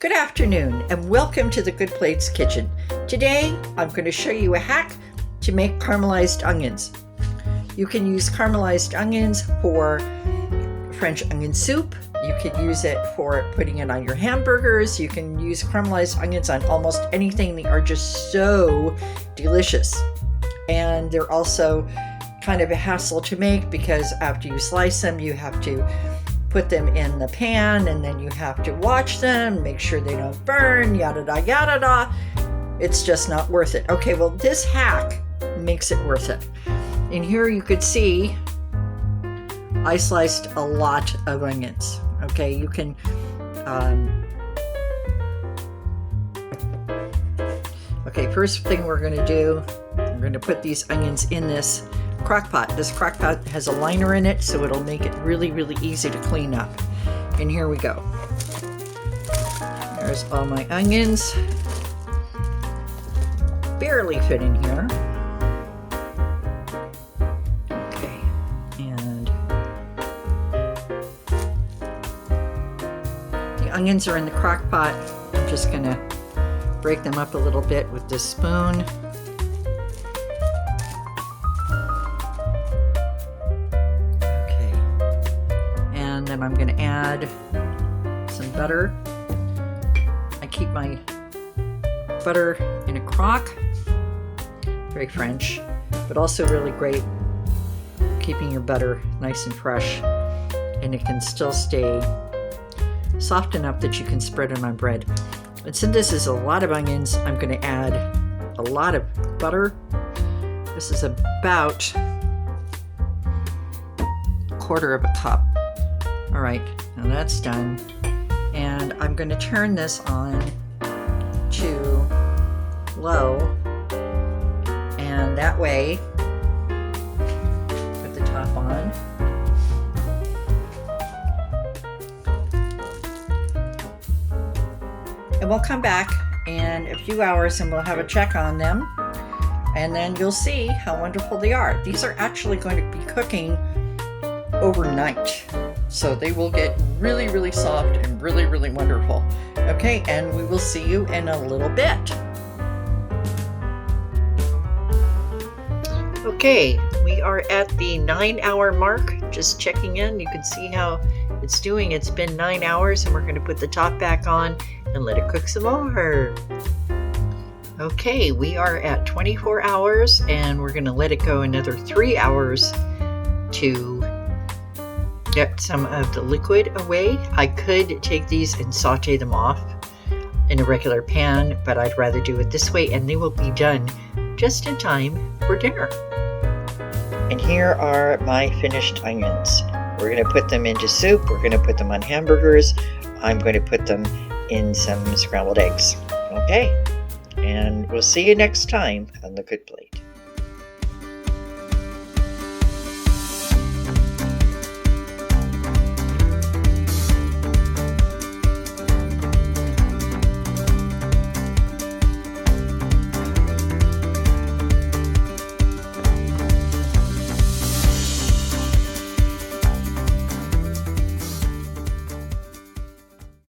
Good afternoon and welcome to the Good Plates Kitchen. Today I'm going to show you a hack to make caramelized onions. You can use caramelized onions for French onion soup. You can use it for putting it on your hamburgers. You can use caramelized onions on almost anything. They are just so delicious. And they're also kind of a hassle to make because after you slice them, you have to put them in the pan and then you have to watch them, make sure they don't burn, yada da yada da. It's just not worth it. Okay, well this hack makes it worth it. And here you could see I sliced a lot of onions. Okay, you can okay, first thing we're going to do, we're going to put these onions in this crock pot. This crock pot has a liner in it, so it'll make it really, really easy to clean up. And here we go. There's all my onions. Barely fit in here. Okay, and the onions are in the crock pot. I'm just gonna break them up a little bit with this spoon. Then I'm going to add some butter. I keep my butter in a crock. Very French, but also really great keeping your butter nice and fresh, and it can still stay soft enough that you can spread it on bread. And since this is a lot of onions, I'm going to add a lot of butter. This is about a quarter of a cup. All right, now that's done. And I'm going to turn this on to low. And that way, put the top on. And we'll come back in a few hours and we'll have a check on them. And then you'll see how wonderful they are. These are actually going to be cooking overnight. So they will get really, really soft and really, really wonderful. Okay, and we will see you in a little bit. Okay, we are at the 9-hour mark. Just checking in. You can see how it's doing. It's been 9 hours and we're going to put the top back on and let it cook some more. Okay, we are at 24 hours and we're going to let it go another 3 hours to get some of the liquid away. I could take these and saute them off in a regular pan, but I'd rather do it this way and they will be done just in time for dinner. And here are my finished onions. We're going to put them into soup. We're going to put them on hamburgers. I'm going to put them in some scrambled eggs. Okay, and we'll see you next time on The Good Plate.